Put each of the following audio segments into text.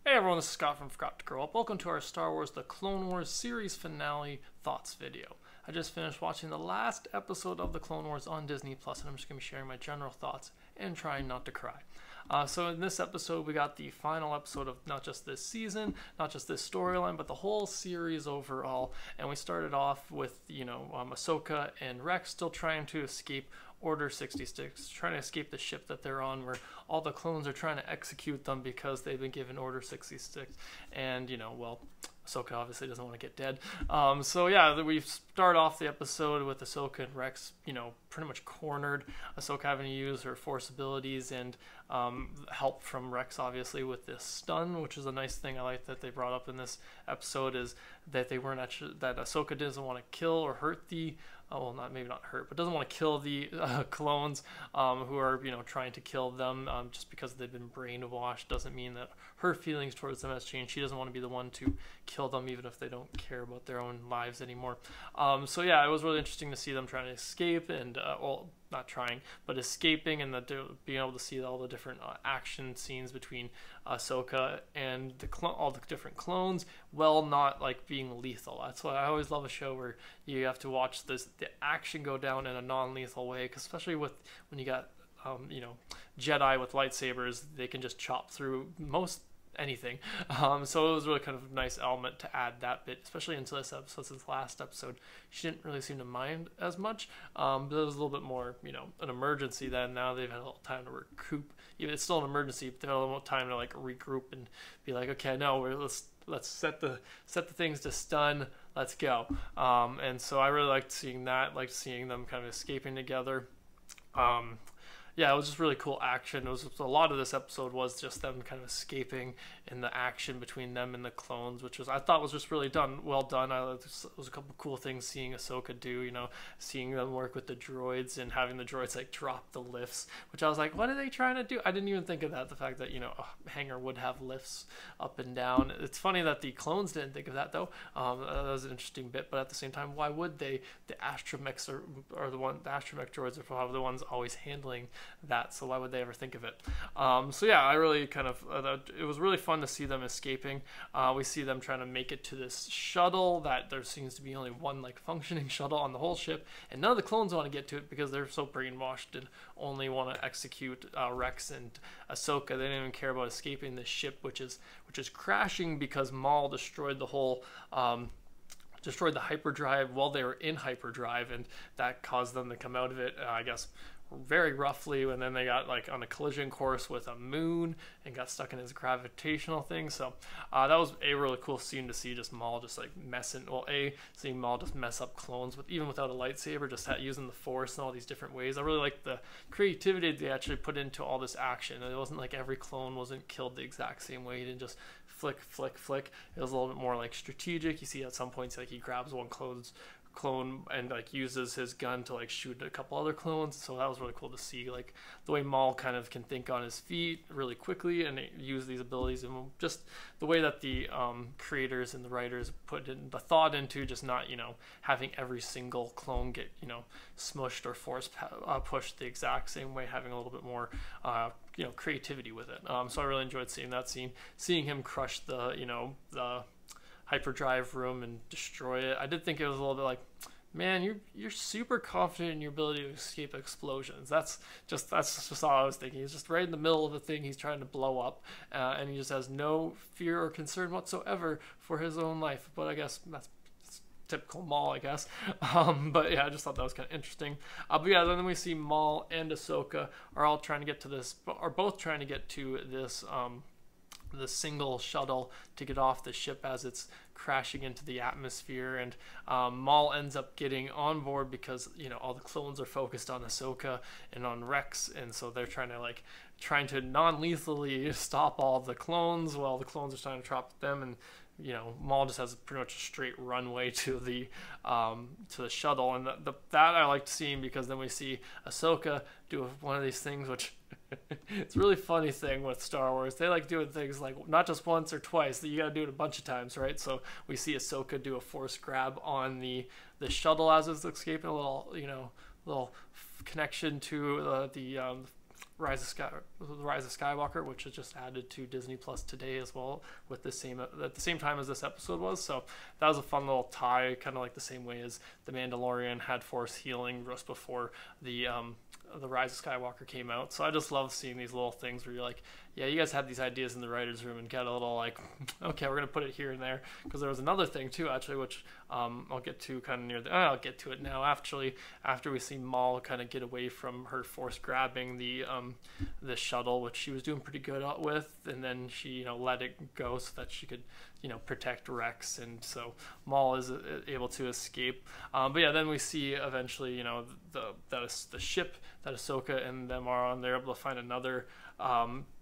Hey everyone, this is Scott from Forgot to Grow Up. Welcome to our Star Wars The Clone Wars series finale thoughts video. I just finished watching the last episode of The Clone Wars on Disney Plus, and I'm just going to be sharing my general thoughts and trying not to cry. So in this episode, we got the final episode of not just this season, not just this storyline, but the whole series overall. And we started off with, Ahsoka and Rex still trying to escape Order 66, trying to escape the ship that they're on, where all the clones are trying to execute them because they've been given Order 66. And, Ahsoka obviously doesn't want to get dead. We start off the episode with Ahsoka and Rex, pretty much cornered. Ahsoka having to use her Force abilities and help from Rex, obviously, with this stun, which is a nice thing I like that they brought up in this episode, is that they weren't actually, that Ahsoka doesn't want to kill or hurt the maybe not hurt, but doesn't want to kill the clones who are, trying to kill them just because they've been brainwashed doesn't mean that her feelings towards them has changed. She doesn't want to be the one to kill them, even if they don't care about their own lives anymore. It was really interesting to see them trying to escape and, not trying, but escaping, and being able to see all the different action scenes between Ahsoka and all the different clones, while not like being lethal. That's why I always love a show where you have to watch the action go down in a non-lethal way, because especially when you got Jedi with lightsabers, they can just chop through most anything. So it was really kind of a nice element to add that bit, especially into this episode. Since last episode, she didn't really seem to mind as much, but it was a little bit more, an emergency then. Now they've had a little time to recoup. Even it's still an emergency, but they've had a little time to like regroup and be like, okay, no, let's set the things to stun. Let's go. And so I really liked seeing that, like seeing them kind of escaping together. It was just really cool action. A lot of this episode was just them kind of escaping and the action between them and the clones, which I thought was just really well done. It was a couple cool things seeing Ahsoka do, seeing them work with the droids and having the droids like drop the lifts, which I was like, what are they trying to do? I didn't even think of that, the fact that, a hangar would have lifts up and down. It's funny that the clones didn't think of that though. That was an interesting bit, but at the same time, why would they? The astromechs are the astromech droids are probably the ones always handling that, so why would they ever think of it? I really kind of it was really fun to see them escaping. We see them trying to make it to this shuttle that there seems to be only one like functioning shuttle on the whole ship, and none of the clones want to get to it because they're so brainwashed and only want to execute Rex and Ahsoka. They don't even care about escaping this ship, which is crashing because Maul destroyed the whole destroyed the hyperdrive while they were in hyperdrive, and that caused them to come out of it, I guess, very roughly, and then they got like on a collision course with a moon and got stuck in his gravitational thing. So that was a really cool scene to see, just Maul just like seeing Maul just mess up clones even without a lightsaber, just using the Force in all these different ways. I really like the creativity they actually put into all this action. It wasn't like every clone wasn't killed the exact same way. He didn't just flick. It was a little bit more like strategic. You see at some points like he grabs one clone and like uses his gun to like shoot a couple other clones, so that was really cool to see, like the way Maul kind of can think on his feet really quickly and use these abilities, and just the way that the creators and the writers put in the thought into just not having every single clone get smushed or force pushed the exact same way, having a little bit more creativity with it. So I really enjoyed seeing that scene, seeing him crush the hyperdrive room and destroy it. I did think it was a little bit like, man, you're super confident in your ability to escape explosions. That's just all I was thinking. He's just right in the middle of the thing he's trying to blow up, and he just has no fear or concern whatsoever for his own life. But I guess that's typical Maul, I guess. I just thought that was kind of interesting. Then we see Maul and Ahsoka are both trying to get to this the single shuttle to get off the ship as it's crashing into the atmosphere, and Maul ends up getting on board because all the clones are focused on Ahsoka and on Rex, and so they're trying to non-lethally stop all the clones while the clones are trying to trap them, and Maul just has pretty much a straight runway to the shuttle, and that I liked seeing, because then we see Ahsoka do one of these things, which it's a really funny thing with Star Wars. They like doing things like not just once or twice, you got to do it a bunch of times, right? So we see Ahsoka do a force grab on the shuttle as it's escaping, a little connection to the Rise of Skywalker, which is just added to Disney Plus today as well, with the same at the same time as this episode was. So that was a fun little tie, kind of like the same way as the Mandalorian had Force healing just before the Rise of Skywalker came out. So I just love seeing these little things where you're like, yeah, you guys had these ideas in the writer's room and get a little like, okay, we're going to put it here and there. Because there was another thing too, actually, which I'll get to kind of near the, I'll get to it now. Actually, after we see Maul kind of get away from her Force grabbing the shuttle, which she was doing pretty good with, and then she, you know, let it go so that she could, you know, protect Rex, and so Maul is able to escape. But yeah, then we see eventually, you know, the ship that Ahsoka and them are on. They're able to find another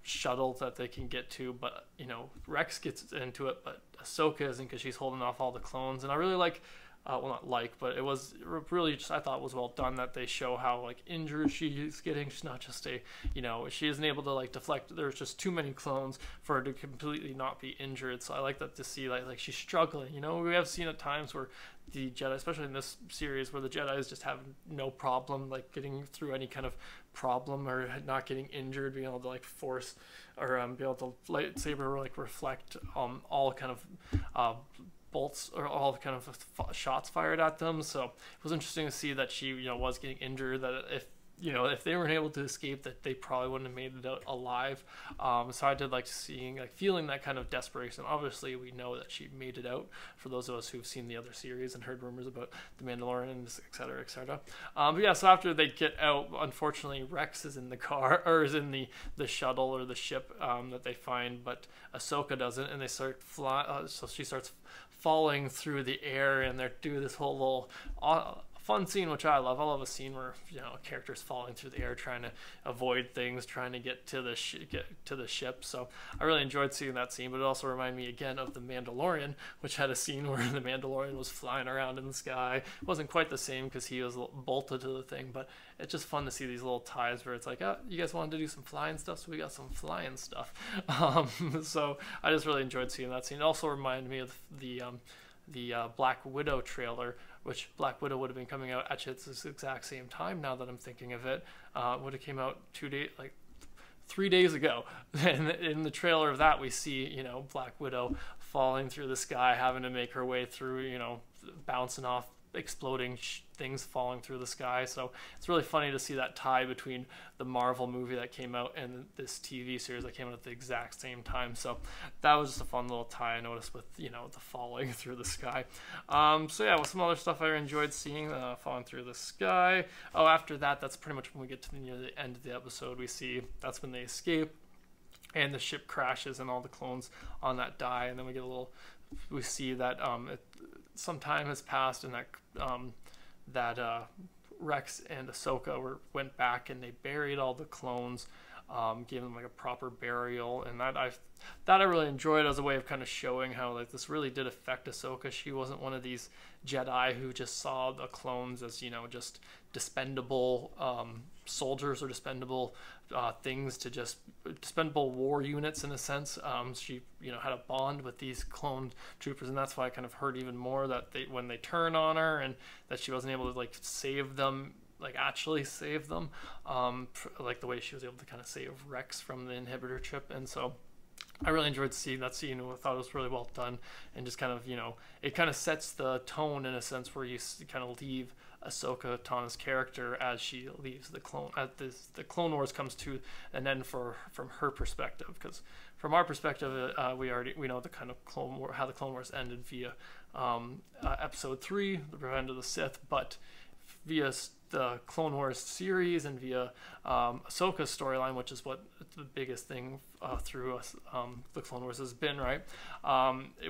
shuttle that they can get to, but you know, Rex gets into it, but Ahsoka isn't, because she's holding off all the clones. And I really like, well, not like, but it was really just, I thought it was well done that they show how like injured she's getting. She's not just a, you know, she isn't able to like deflect. There's just too many clones for her to completely not be injured. So I like that to see like she's struggling. You know, we have seen at times where the Jedi, especially in this series, where the Jedis just have no problem like getting through any kind of problem or not getting injured, being able to like force or be able to lightsaber like reflect all kind of bolts or all kind of shots fired at them. So it was interesting to see that she, you know, was getting injured, that if, you know, if they weren't able to escape, that they probably wouldn't have made it out alive. So I did like feeling that kind of desperation. Obviously, we know that she made it out, for those of us who've seen the other series and heard rumors about the Mandalorian, et cetera, et cetera. But yeah, so after they get out, unfortunately, Rex is in the car, or is in the shuttle or the ship that they find, but Ahsoka doesn't, and they start flying. So she starts falling through the air, and they're doing this whole little fun scene, which I love. I love a scene where, you know, a character's falling through the air, trying to avoid things, trying to get to the ship. So I really enjoyed seeing that scene. But it also reminded me again of the Mandalorian, which had a scene where the Mandalorian was flying around in the sky. It wasn't quite the same because he was bolted to the thing, but it's just fun to see these little ties where it's like, oh, you guys wanted to do some flying stuff, so we got some flying stuff. So I just really enjoyed seeing that scene. It also reminded me of the Black Widow trailer, which Black Widow would have been coming out actually at this exact same time, now that I'm thinking of it. Would have came out 3 days ago. And in the trailer of that, we see, you know, Black Widow falling through the sky, having to make her way through, you know, bouncing off exploding things falling through the sky. So it's really funny to see that tie between the Marvel movie that came out and this TV series that came out at the exact same time. So that was just a fun little tie I noticed with, you know, the falling through the sky. So yeah, with some other stuff I enjoyed seeing, falling through the sky. Oh, after that, that's pretty much when we get to near the end of the episode. We see that's when they escape and the ship crashes and all the clones on that die, and then we see that some time has passed, and that Rex and Ahsoka went back and they buried all the clones, gave them like a proper burial, and that I really enjoyed as a way of kind of showing how like this really did affect Ahsoka. She wasn't one of these Jedi who just saw the clones as, you know, just dispendable soldiers or dispendable things to just dispendable war units in a sense. She, you know, had a bond with these clone troopers, and that's why I kind of heard even more that when they turn on her and that she wasn't able to like save them, like actually save them, like the way she was able to kind of save Rex from the inhibitor chip. And so I really enjoyed seeing that scene. I thought it was really well done, and just kind of, you know, it kind of sets the tone in a sense where you kind of leave Ahsoka Tano's character as she leaves the the Clone Wars comes to an end from her perspective. Because from our perspective, we know the kind of how the Clone Wars ended via Episode 3, The Revenge of the Sith, but via the Clone Wars series and via Ahsoka's storyline, which is what the biggest thing through the Clone Wars has been, right?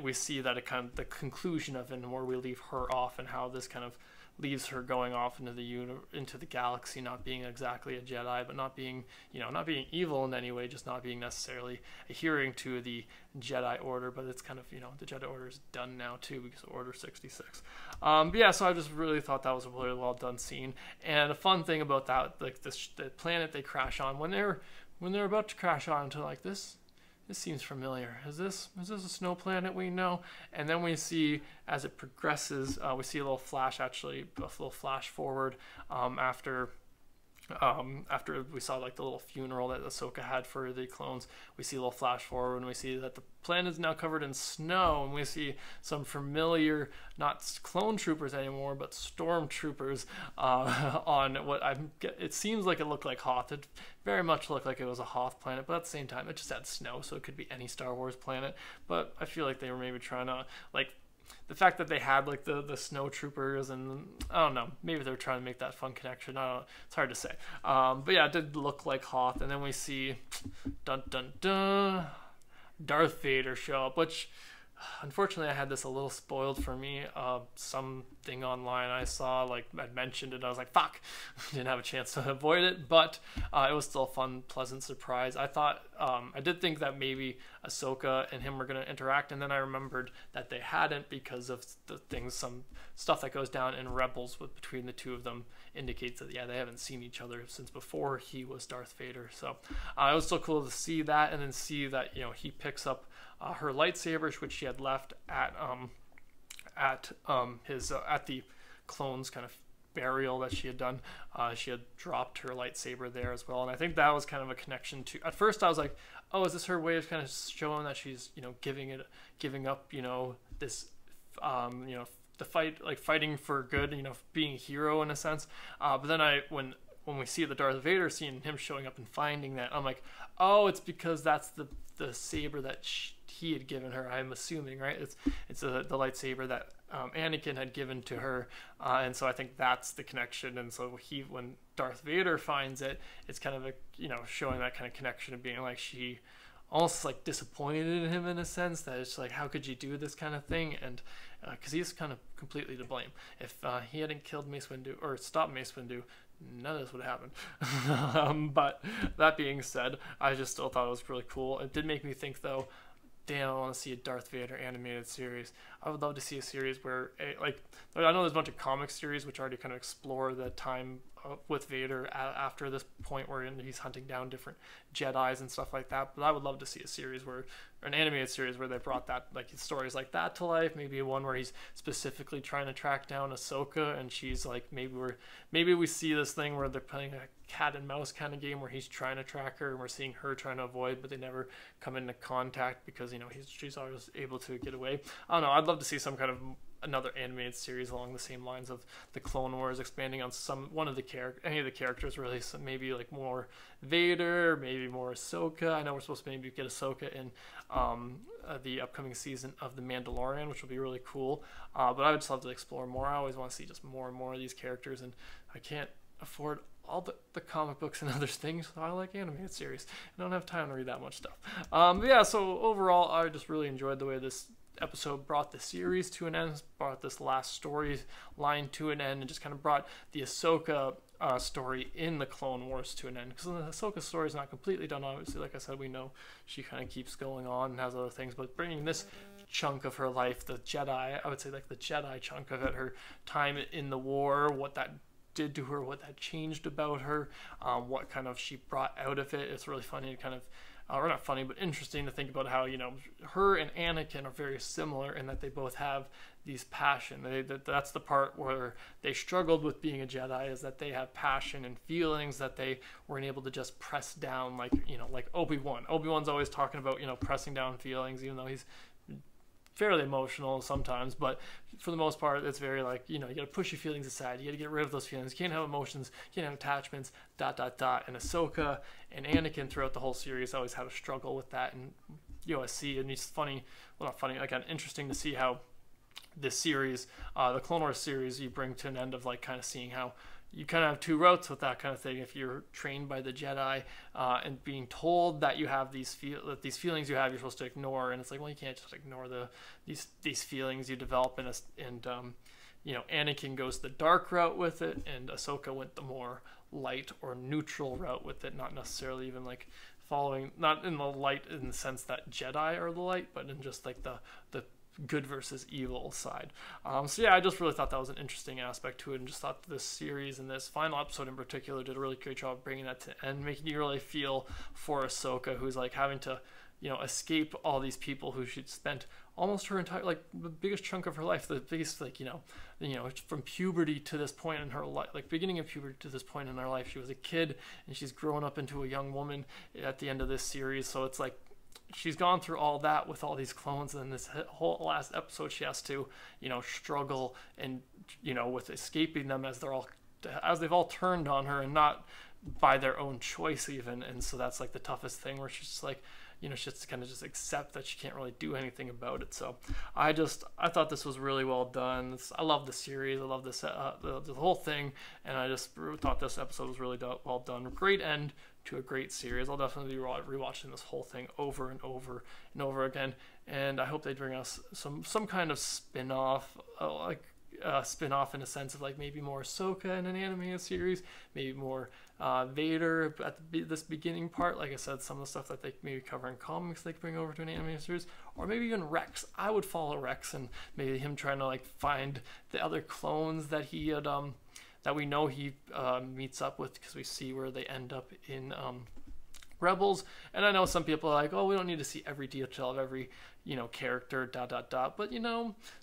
We see that it kind of the conclusion of it, and where we leave her off, and how this kind of leaves her going off into the galaxy, not being exactly a Jedi, but not being, you know, not being evil in any way, just not being necessarily adhering to the Jedi Order. But it's kind of, you know, the Jedi Order is done now too, because of Order 66. But yeah, so I just really thought that was a really well done scene. And a fun thing about that, like the planet they crash on, when they're about to crash onto, like, this seems familiar. Is this a snow planet we know? And then we see, as it progresses, we see a little flash, actually, a little flash forward after After we saw like the little funeral that Ahsoka had for the clones, we see a little flash forward and we see that the planet is now covered in snow, and we see some familiar, not clone troopers anymore, but stormtroopers on what it seems like it looked like Hoth. It very much looked like it was a Hoth planet, but at the same time, it just had snow, so it could be any Star Wars planet. But I feel like they were maybe trying to like. The fact that they had like the snow troopers, and I don't know, maybe they're trying to make that fun connection. I don't know, it's hard to say. But yeah, it did look like Hoth. And then we see dun dun dun Darth Vader show up, which unfortunately I had this a little spoiled for me. Something online I saw, like I'd mentioned it, I was like, fuck, didn't have a chance to avoid it, but it was still a fun, pleasant surprise. I thought, I did think that maybe Ahsoka and him were going to interact, and then I remembered that they hadn't because of the things, some stuff that goes down in Rebels between the two of them indicates that, yeah, they haven't seen each other since before he was Darth Vader. So it was still cool to see that, and then see that, you know, he picks up her lightsabers, which she had left at the clones kind of burial that she had done. She had dropped her lightsaber there as well, and I think that was kind of a connection to. At first, I was like, "Oh, is this her way of kind of showing that she's, you know, giving up, you know, this, you know, the fight, like fighting for good, you know, being a hero in a sense." But then when we see the Darth Vader scene, him showing up and finding that, I'm like, oh, it's because that's the saber that he had given her. I'm assuming, right? It's the lightsaber that Anakin had given to her, and so I think that's the connection. And so when Darth Vader finds it, it's kind of a, you know, showing that kind of connection of being like she almost like disappointed in him in a sense, that it's like, how could you do this kind of thing? And because he's kind of completely to blame. If he hadn't killed Mace Windu or stopped Mace Windu, none of this would have happened. But that being said, I just still thought it was really cool. It did make me think, though, damn, I want to see a Darth Vader animated series. I would love to see a series where, like, I know there's a bunch of comic series which already kind of explore the time with Vader after this point where he's hunting down different Jedis and stuff like that. But I would love to see a series where, an animated series where they brought that, like, stories like that to life. Maybe one where he's specifically trying to track down Ahsoka, and she's like, maybe we see this thing where they're playing a cat and mouse kind of game where he's trying to track her, and we're seeing her trying to avoid, but they never come into contact because, you know, she's always able to get away. I don't know. I'd love to see some kind of another animated series along the same lines of the Clone Wars, expanding on any of the characters really. So maybe like more Vader, maybe more Ahsoka. I know we're supposed to maybe get Ahsoka in the upcoming season of The Mandalorian, which will be really cool. But I would just love to explore more. I always want to see just more and more of these characters, and I can't afford all the comic books and other things, so I like animated series. I don't have time to read that much stuff. Yeah, so overall, I just really enjoyed the way this episode brought the series to an end, brought this last story line to an end, and just kind of brought the Ahsoka story in the Clone Wars to an end. Because the Ahsoka story is not completely done, obviously. Like I said, we know she kind of keeps going on and has other things, but bringing this chunk of her life, the Jedi, I would say like the Jedi chunk of it, her time in the war, what that did to her, what that changed about her, what kind of she brought out of it. It's really funny to kind of, or not funny, but interesting to think about how, you know, her and Anakin are very similar in that they both have these passion. That's the part where they struggled with being a Jedi, is that they have passion and feelings that they weren't able to just press down, like, you know, like Obi-Wan. Obi-Wan's always talking about, you know, pressing down feelings, even though he's fairly emotional sometimes, but for the most part, it's very like, you know, you got to push your feelings aside. You got to get rid of those feelings. You can't have emotions. You can't have attachments, ... And Ahsoka and Anakin throughout the whole series always had a struggle with that. And USC, and it's funny, well, not funny, like, interesting to see how this series, the Clone Wars series, you bring to an end of like kind of seeing how you kind of have two routes with that kind of thing. If you're trained by the Jedi and being told that you have these feelings you have, you're supposed to ignore, and it's like, well, you can't just ignore these feelings you develop, and you know, Anakin goes the dark route with it, and Ahsoka went the more light or neutral route with it, not necessarily even like following, not in the light in the sense that Jedi are the light, but in just like the good versus evil side. So yeah, I just really thought that was an interesting aspect to it, and just thought this series and this final episode in particular did a really great job of bringing that to end, making you really feel for Ahsoka, who's like having to escape all these people who she'd spent almost her entire, like, the biggest chunk of her life, the biggest, like, from puberty to this point in her life, like beginning of puberty to this point in her life, she was a kid and she's grown up into a young woman at the end of this series. So it's like she's gone through all that with all these clones, and this whole last episode she has to struggle and with escaping them as they've all turned on her, and not by their own choice even. And so that's like the toughest thing, where she's just like, she has to kind of just accept that she can't really do anything about it. So I thought this was really well done. I love the series. I love this the whole thing, and I just thought this episode was really well done. Great end to a great series. I'll definitely be rewatching this whole thing over and over and over again, and I hope they bring us some kind of spin-off, spin-off in a sense of like maybe more Ahsoka in an animated series, maybe more Vader at this beginning part. Like I said, some of the stuff that they maybe cover in comics they could bring over to an animated series, or maybe even Rex. I would follow Rex and maybe him trying to like find the other clones that he had that we know he meets up with, because we see where they end up in Rebels. And I know some people are like, oh, we don't need to see every detail of every character, ... But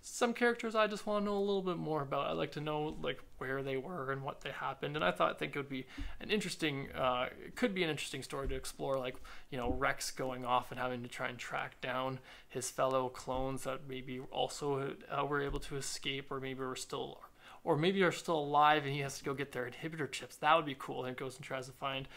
some characters I just want to know a little bit more about. I'd like to know like where they were and what they happened. And I think it would be an interesting, it could be an interesting story to explore, like Rex going off and having to try and track down his fellow clones that maybe also were able to escape, or maybe are still alive, and he has to go get their inhibitor chips. That would be cool. And goes and tries to find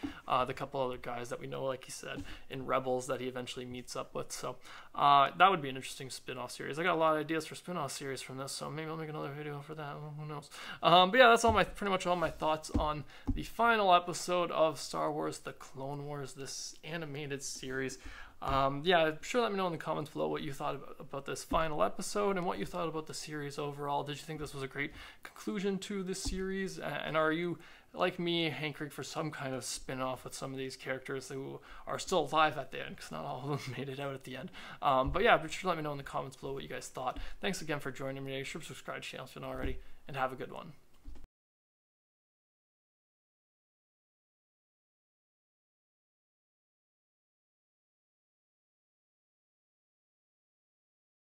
the couple other guys that we know, like he said, in Rebels that he eventually meets up with. So that would be an interesting spin-off series. I got a lot of ideas for spin-off series from this, so maybe I'll make another video for that. Who knows? But yeah, that's pretty much all my thoughts on the final episode of Star Wars: The Clone Wars, this animated series. Yeah, sure, let me know in the comments below what you thought about this final episode and what you thought about the series overall. Did you think this was a great conclusion to this series? And are you, like me, hankering for some kind of spin-off with some of these characters who are still alive at the end, because not all of them made it out at the end. But yeah, be sure to let me know in the comments below what you guys thought. Thanks again for joining me today. Be sure to subscribe to the channel if you haven't already, and have a good one.